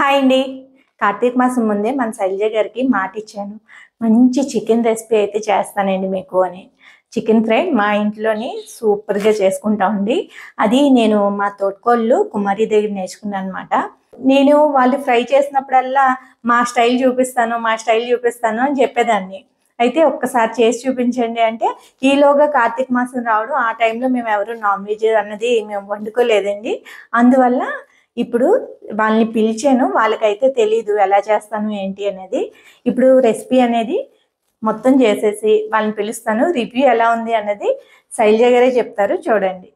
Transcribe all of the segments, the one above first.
Hi అండి. కార్తీక మాసం ముందే మన శైలజ గారికి మాట ఇచ్చాను. మంచి చికెన్ రెసిపీ అయితే చేస్తానండి మీకు అని. చికెన్ ఫ్రై మా ఇంట్లోని సూపర్‌గా చేసుకుంటామండి. అది నేను మా తోటికోడలు కుమారి దగ్గర నేర్చుకున్నాను అనమాట. నేను వాళ్ళు ఫ్రై చేసినప్పుడల్లా మా స్టైల్ చూపిస్తాను అని చెప్పేదాన్ని. అయితే ఒక్కసారి చేసి చూపించండి అంటే, ఈలోగా కార్తీక మాసం రావడం, ఆ టైంలో మేమెవరు నాన్ వెజ్ అన్నది మేము వండుకోలేదండి. అందువల్ల ఇప్పుడు వాళ్ళని పిలిచాను. వాళ్ళకైతే తెలీదు ఎలా చేస్తాను ఏంటి అనేది. ఇప్పుడు రెసిపీ అనేది మొత్తం చేసేసి వాళ్ళని పిలుస్తాను. రివ్యూ ఎలా ఉంది అన్నది శైలజ గారే చెప్తారు, చూడండి.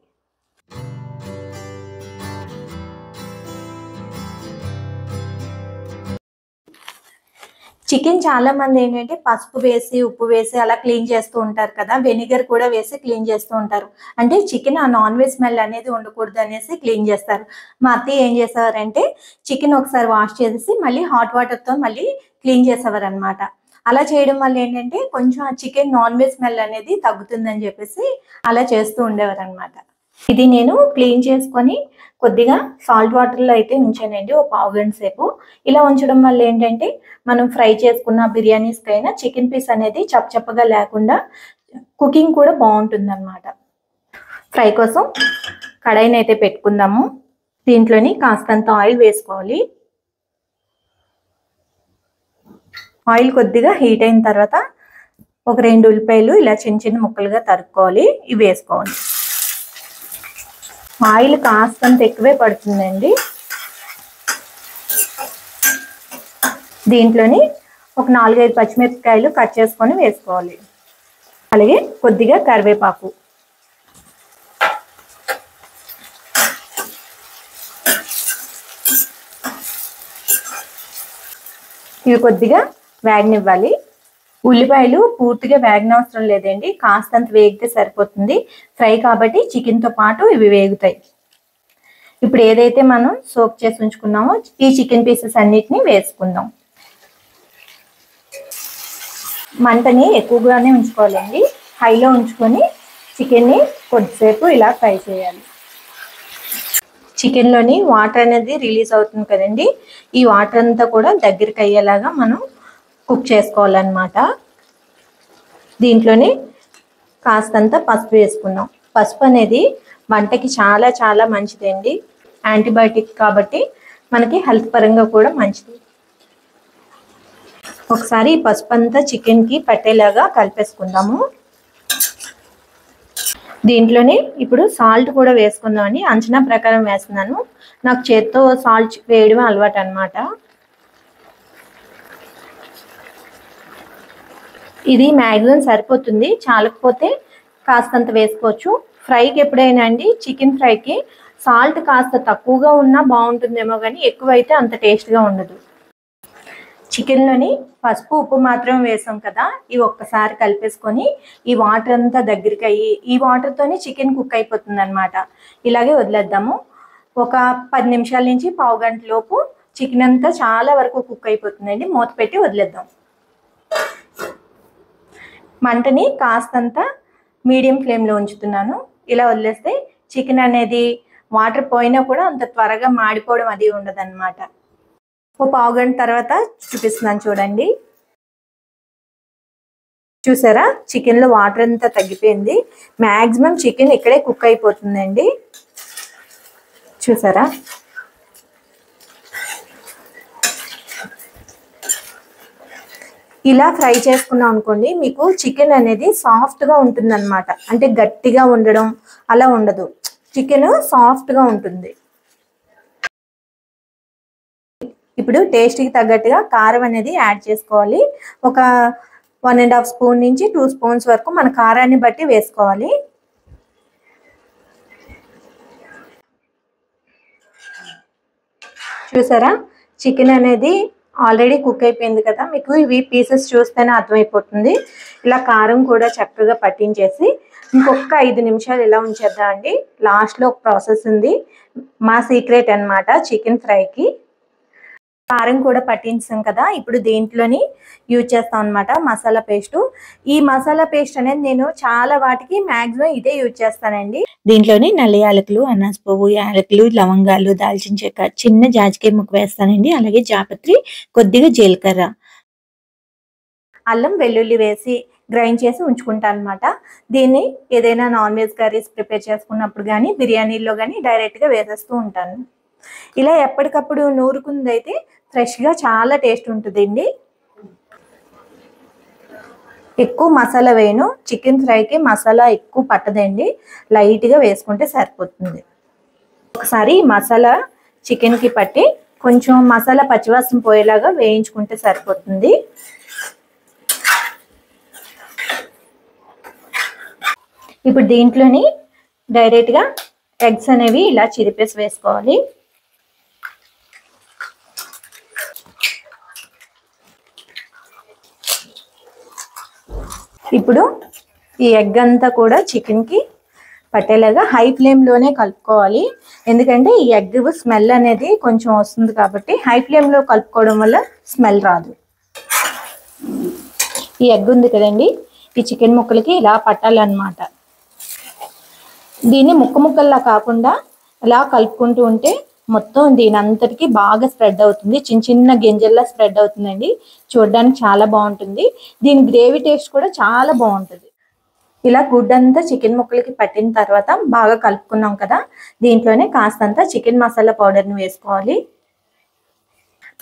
చికెన్ చాలా మంది ఏంటంటే పసుపు వేసి, ఉప్పు వేసి అలా క్లీన్ చేస్తూ ఉంటారు కదా. వెనిగర్ కూడా వేసి క్లీన్ చేస్తూ ఉంటారు. అంటే చికెన్ ఆ నాన్ వెజ్ స్మెల్ అనేది ఉండకూడదు అనేసి క్లీన్ చేస్తారు. మా అత్తయ్య ఏం చేసేవారంటే చికెన్ ఒకసారి వాష్ చేసేసి మళ్ళీ హాట్ వాటర్‌తో మళ్ళీ క్లీన్ చేసేవారనమాట. అలా చేయడం వల్ల ఏంటంటే కొంచెం ఆ చికెన్ నాన్ వెజ్ స్మెల్ అనేది తగ్గుతుందని చెప్పేసి అలా చేస్తూ ఉండేవారనమాట. ఇది నేను క్లీన్ చేసుకొని కొద్దిగా సాల్ట్ వాటర్‌లో అయితే ఉంచానండి ఓ పావుగంట సేపు. ఇలా ఉంచడం వల్ల ఏంటంటే మనం ఫ్రై చేసుకున్న బిర్యానీస్‌కైనా చికెన్ పీస్ అనేది చప్పచప్పగా లేకుండా కుకింగ్ కూడా బావుంటుందనమాట. ఫ్రై కోసం కడాయినైతే పెట్టుకుందాము. దీంట్లోని కాస్తంత ఆయిల్ వేసుకోవాలి. ఆయిల్ కొద్దిగా హీట్ అయిన తర్వాత ఒక 2 ఉల్లిపాయలు ఇలా చిన్న చిన్న ముక్కలుగా తరుక్కోవాలి. ఇవి వేసుకోవాలి. ఆయిల్ కాస్తంత ఎక్కువే పడుతుందండి. దీంట్లోని ఒక 4, 5 పచ్చిమిరపకాయలు కట్ చేసుకొని వేసుకోవాలి. అలాగే కొద్దిగా కరివేపాకు. ఇవి కొద్దిగా వేగనివ్వాలి. ఉల్లిపాయలు పూర్తిగా వేగనవసరం లేదండి. కాస్తంత వేగితే సరిపోతుంది. ఫ్రై కాబట్టి చికెన్‌తో పాటు ఇవి వేగుతాయి. ఇప్పుడు ఏదైతే మనం సోక్ చేసి ఉంచుకున్నామో ఈ చికెన్ పీసెస్ అన్నిటిని వేసుకుందాం. మంటని ఎక్కువగానే ఉంచుకోవాలండి. హైలో ఉంచుకొని చికెన్ని కొద్దిసేపు ఇలా ఫ్రై చేయాలి. చికెన్‌లోని వాటర్ అనేది రిలీజ్ అవుతుంది కదండి. ఈ వాటర్ అంతా కూడా దగ్గరికి అయ్యేలాగా మనం కుక్ చేసుకోవాలన్నమాట. దీంట్లోని కాస్తంత పసుపు వేసుకుందాం. పసుపు అనేది వంటకి చాలా చాలా మంచిదండి. యాంటీబయాటిక్ కాబట్టి మనకి హెల్త్ పరంగా కూడా మంచిది. ఒకసారి ఈ పసుపు అంతా చికెన్‌కి పట్టేలాగా కలిపేసుకుందాము. దీంట్లోని ఇప్పుడు సాల్ట్ కూడా వేసుకుందామండి. అంచనా ప్రకారం వేస్తున్నాను. నాకు చేత్తో సాల్ట్ వేయడం అలవాటు అనమాట. ఇది మ్యాక్సిమం సరిపోతుంది. చాలకపోతే కాస్తంత వేసుకోవచ్చు. ఫ్రైకి ఎప్పుడైనా అండి చికెన్ ఫ్రైకి సాల్ట్ కాస్త తక్కువగా ఉన్నా బాగుంటుందేమో కానీ ఎక్కువైతే అంత టేస్ట్గా ఉండదు. చికెన్లోని పసుపు ఉప్పు మాత్రం వేసాం కదా. ఇవి ఒక్కసారి కలిపేసుకొని ఈ వాటర్ అంతా దగ్గరికి అయ్యి ఈ వాటర్తోనే చికెన్ కుక్ అయిపోతుంది అనమాట. ఇలాగే వదిలేద్దాము. ఒక 10 నిమిషాల నుంచి పావుగంట లోపు చికెన్ అంతా చాలా వరకు కుక్ అయిపోతుందండి. మూత పెట్టి వదిలేద్దాం. మంటని కాస్తంత మీడియం ఫ్లేమ్లో ఉంచుతున్నాను. ఇలా వదిలేస్తే చికెన్ అనేది వాటర్ పోయినా కూడా అంత త్వరగా మాడిపోవడం అది ఉండదన్నమాట. ఓ పావుగంట తర్వాత చూపిస్తున్నాను చూడండి. చూసారా చికెన్లో వాటర్ అంతా తగ్గిపోయింది. మ్యాక్సిమం చికెన్ ఇక్కడే కుక్ అయిపోతుందండి. చూసారా ఇలా ఫ్రై చేసుకున్నాం అనుకోండి మీకు చికెన్ అనేది సాఫ్ట్గా ఉంటుందన్నమాట. అంటే గట్టిగా ఉండడం అలా ఉండదు. చికెన్ సాఫ్ట్గా ఉంటుంది. ఇప్పుడు టేస్ట్కి తగ్గట్టుగా కారం అనేది యాడ్ చేసుకోవాలి. ఒక 1.5 స్పూన్ నుంచి 2 స్పూన్స్ వరకు మన కారాన్ని బట్టి వేసుకోవాలి. చూసారా చికెన్ అనేది ఆల్రెడీ కుక్ అయిపోయింది కదా. మీకు ఇవి పీసెస్ చూస్తేనే అర్థమైపోతుంది. ఇలా కారం కూడా చక్కగా పట్టించేసి ఇంకొక 5 నిమిషాలు ఇలా ఉంచేద్దాం అండి. లాస్ట్లో ఒక ప్రాసెస్ ఉంది, మా సీక్రెట్ అనమాట చికెన్ ఫ్రైకి. కారం కూడా పట్టించాం కదా, ఇప్పుడు దీంట్లోని యూజ్ చేస్తాం అనమాట మసాలా పేస్ట్. ఈ మసాలా పేస్ట్ అనేది నేను చాలా వాటికి మాక్సిమం ఇదే యూజ్ చేస్తానండి. దీంట్లోని నల్ల యాలకులు, అనాస పువ్వు, యాలకులు, లవంగాలు, దాల్చిన చెక్క, చిన్న జాజికాయ ముక్క వేస్తానండి. అలాగే జాపత్రి, కొద్దిగా జీలకర్ర, అల్లం వెల్లుల్లి వేసి గ్రైండ్ చేసి ఉంచుకుంటాను అనమాట. దీన్ని ఏదైనా నాన్ వెజ్ కర్రీస్ ప్రిపేర్ చేసుకున్నప్పుడు కానీ, బిర్యానీలో కానీ డైరెక్ట్గా వేసేస్తూ ఉంటాను. ఇలా ఎప్పటికప్పుడు నూరుకుందైతే ఫ్రెష్గా చాలా టేస్ట్ ఉంటుందండి. ఎక్కువ మసాలా వేయను, చికెన్ ఫ్రైకి మసాలా ఎక్కువ పట్టదండి, లైట్గా వేసుకుంటే సరిపోతుంది. ఒకసారి మసాలా చికెన్కి పట్టి కొంచెం మసాలా పచ్చివాసన పోయేలాగా వేయించుకుంటే సరిపోతుంది. ఇప్పుడు దీంట్లోని డైరెక్ట్గా ఎగ్స్ అనేవి ఇలా చిరిపేసి వేసుకోవాలి. ఇప్పుడు ఈ ఎగ్ అంతా కూడా చికెన్కి పట్టేలాగా హై ఫ్లేమ్లోనే కలుపుకోవాలి. ఎందుకంటే ఈ ఎగ్ స్మెల్ అనేది కొంచెం వస్తుంది కాబట్టి హై ఫ్లేమ్లో కలుపుకోవడం వల్ల స్మెల్ రాదు. ఈ ఎగ్ ఉంది కదండి, ఈ చికెన్ ముక్కలకి ఇలా పట్టాలన్నమాట. దీన్ని ముక్కల్లా కాకుండా ఇలా కలుపుకుంటూ ఉంటే మొత్తం దీని అంతటికి బాగా స్ప్రెడ్ అవుతుంది. చిన్న చిన్న గింజల్లా స్ప్రెడ్ అవుతుందండి. చూడడానికి చాలా బాగుంటుంది. దీని గ్రేవీ టేస్ట్ కూడా చాలా బాగుంటుంది. ఇలా గుడ్డంతా చికెన్ ముక్కలకి పట్టిన తర్వాత బాగా కలుపుకున్నాం కదా, దీంట్లోనే కాస్తంత చికెన్ మసాలా పౌడర్ని వేసుకోవాలి.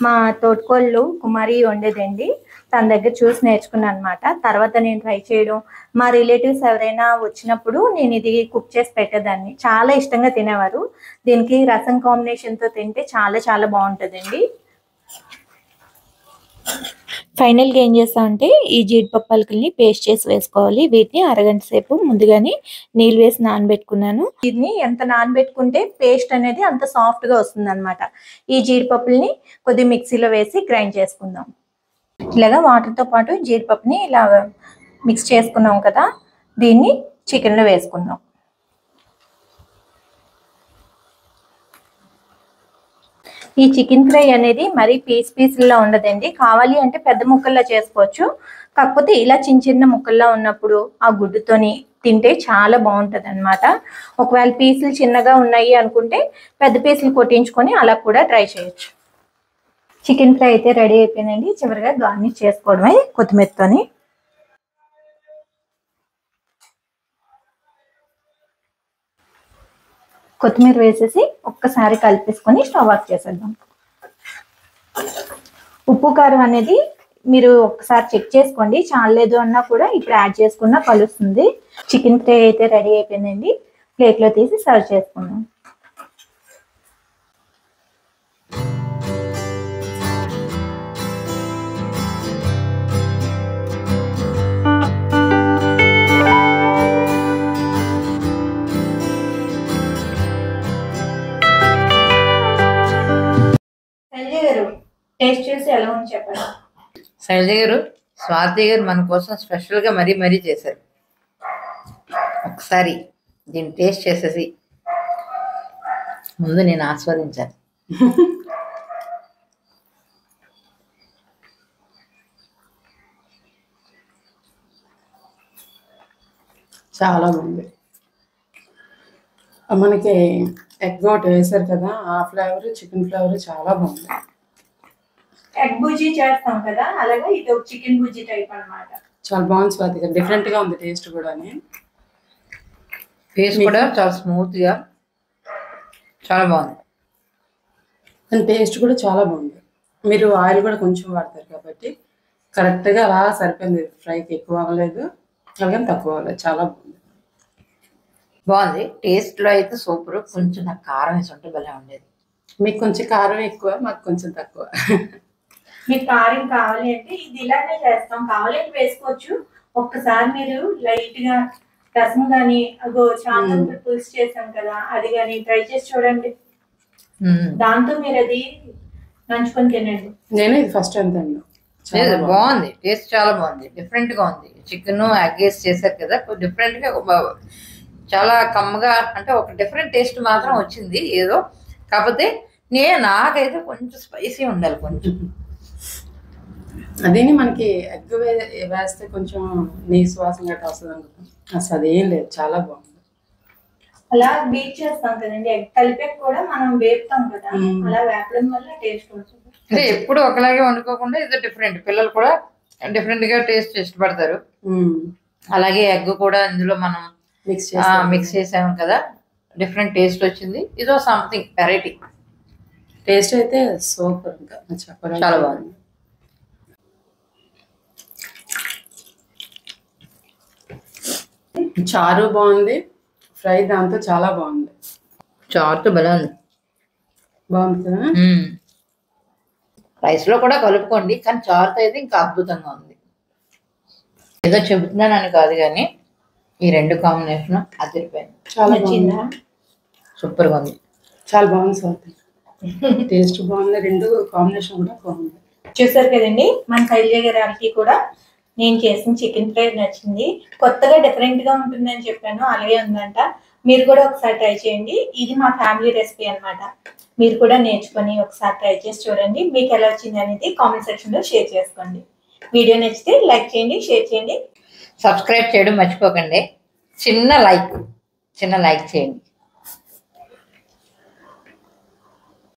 మా తోటకోళ్ళు కుమారి వండేదండి, తన దగ్గర చూసి నేర్చుకున్నాను అనమాట. తర్వాత నేను ట్రై చేయడం, మా రిలేటివ్స్ ఎవరైనా వచ్చినప్పుడు నేను ఇది కుక్ చేసి పెట్టేదాన్ని. చాలా ఇష్టంగా తినేవారు. దీనికి రసం కాంబినేషన్తో తింటే చాలా చాలా బాగుంటుందండి. ఫైనల్గా ఏం చేస్తామంటే ఈ జీడిపప్పు పలుకుల్ని పేస్ట్ చేసి వేసుకోవాలి. వీటిని అరగంట సేపు ముందుగానే నీళ్ళు వేసి నానబెట్టుకున్నాను. దీన్ని ఎంత నానబెట్టుకుంటే పేస్ట్ అనేది అంత సాఫ్ట్గా వస్తుంది అనమాట. ఈ జీడిపప్పుల్ని కొద్దిగా మిక్సీలో వేసి గ్రైండ్ చేసుకుందాం. ఇలాగా వాటర్తో పాటు జీడిపప్పుని ఇలా మిక్స్ చేసుకున్నాం కదా, దీన్ని చికెన్లో వేసుకుందాం. ఈ చికెన్ ఫ్రై అనేది మరీ పీసుల్లో ఉండదండి. కావాలి అంటే పెద్ద ముక్కల్లా చేసుకోవచ్చు. కాకపోతే ఇలా చిన్న చిన్న ముక్కల్లా ఉన్నప్పుడు ఆ గుడ్డుతోని తింటే చాలా బాగుంటుంది అనమాట. ఒకవేళ పీసులు చిన్నగా ఉన్నాయి అనుకుంటే పెద్ద పీసులు కొట్టించుకొని అలా కూడా ట్రై చేయొచ్చు. చికెన్ ఫ్రై అయితే రెడీ అయిపోయిందండి. చివరిగా గార్నిష్ చేసుకోవడమే కొత్తిమీరతోని. కొత్తిమీర వేసేసి ఒక్కసారి కలిపేసుకొని స్టవ్ ఆఫ్ చేసేద్దాం. ఉప్పు కారం అనేది మీరు ఒకసారి చెక్ చేసుకోండి, చాలలేదు అన్నా కూడా ఇప్పుడు యాడ్ చేసుకున్నా కలుస్తుంది. చికెన్ ఫ్రై అయితే రెడీ అయిపోయిందండి. ప్లేట్లో తీసి సర్వ్ చేసుకుందాం. టేస్ట్ చేసి ఎలా ఉంది చెప్పండి. శైలజ గారు, స్వాతి గారు మన కోసం స్పెషల్గా మరీ చేశారు. ఒకసారి దీన్ని టేస్ట్ చేసేసి ముందు నేను ఆస్వాదించాను. చాలా బాగుంది. మనకి ఎగ్ ఒకటి వేసారు కదా, ఆ ఫ్లేవర్ చికెన్ ఫ్లేవర్ చాలా బాగుంది. ఎగ్ బుజ్జి చేస్తాం కదా, అలాగే ఇది ఒక చికెన్ బుజ్జి టైప్ అన్నమాట. చాలా బాగుంది స్వాతి గారు, డిఫరెంట్ గా ఉంది టేస్ట్ కూడా. టేస్ట్ కూడా చాలా స్మూత్ గా చాలా బాగుంది. అండ్ టేస్ట్ కూడా చాలా బాగుంది. మీరు ఆయిల్ కూడా కొంచెం వాడతారు కాబట్టి కరెక్ట్ గా అలా సరిపోయింది. ఫ్రైకి ఎక్కువ అవ్వలేదు, అలాగే తక్కువ అవ్వలేదు. చాలా బాగుంది. బాగుంది. టేస్ట్ లో అయితే సూపర్. కొంచెం నాకు కారం వేసి ఉంటే భలే ఉండేది. మీకు కొంచెం కారం ఎక్కువ, మాకు కొంచెం తక్కువ. మీకు కారం కావాలి అంటే ఇది ఇలానే చేస్తాం, కావాలంటే వేసుకోవచ్చు. ఒక్కసారి మీరు లైట్ గా రసం కానీ చామంతి పులుసు చేసాం కదా, అది కానీ ట్రై చేసి చూడండి. దాంతో మీరు అది నంచుకొని తినండి. నేను ఇది ఫస్ట్ టైం తిన్నాను. బాగుంది. టేస్ట్ చాలా బాగుంది. డిఫరెంట్ గా ఉంది. చికెన్ ఎగ్ వేసి చేశారు కదా, డిఫరెంట్ గా చాలా కమ్మగా, అంటే ఒక డిఫరెంట్ టేస్ట్ మాత్రం వచ్చింది ఏదో. కాకపోతే నాకైతే కొంచెం స్పైసీ ఉండాలి కొంచెం. అదేని మనకి ఎగ్ వేస్తే కొంచెం నీసు వాసన గట్రా వస్తుంది అనుకుంటాం, అసలు అదేం లేదు, చాలా బాగుంది. అలా బీట్ చేస్తాం కదండి, ఎగ్ కలిపాక కూడా మనం వేపుతాం కదా, అలా వేపడం వల్ల టేస్ట్ వస్తుంది. అంటే ఎప్పుడు ఒకలాగే వండుకోకుండా ఇది డిఫరెంట్, పిల్లలు కూడా డిఫరెంట్ గా టేస్ట్ ఇష్టపడతారు. అలాగే ఎగ్ కూడా ఇందులో మనం మిక్స్ చేసాము కదా, డిఫరెంట్ టేస్ట్ వచ్చింది. ఇదో సంథింగ్ వెరైటీ. టేస్ట్ అయితే సూపర్, ఇంకా చెప్పడం చాలా బాగుంది. చారు బాగుంది, ఫ్రై దాంతో చాలా బాగుంది. చారుతో భలే ఉంది. బాగుంది కదా. రైస్ లో కూడా కలుపుకోండి, కానీ చారుతో అయితే ఇంకా అద్భుతంగా ఉంది. ఏదో చెబుతున్నానని కాదు కానీ ఈ రెండు కాంబినేషన్ అదిరిపోయింది. చాలా నచ్చిందా? సూపర్ గా ఉంది. చాలా బాగుంది స్వాతి. టేస్ట్ బాగుంది, రెండు కాంబినేషన్ కూడా బాగుంది. చూసారు కదండి, మన శైలజ గారికి కూడా నేను చేసిన చికెన్ ఫ్రై నచ్చింది. కొత్తగా డిఫరెంట్ గా ఉంటుందని చెప్పాను, అలాగే ఉందంట. మీరు కూడా ఒకసారి ట్రై చేయండి. ఇది మా ఫ్యామిలీ రెసిపీ అన్నమాట. మీరు కూడా నేర్చుకొని ఒకసారి ట్రై చేసి చూడండి. మీకు ఎలా వచ్చింది అనేది కామెంట్ సెక్షన్ లో షేర్ చేసుకోండి. వీడియో నచ్చితే లైక్ చేయండి, షేర్ చేయండి, సబ్స్క్రైబ్ చేయడం మర్చిపోకండి. చిన్న లైక్ చేయండి.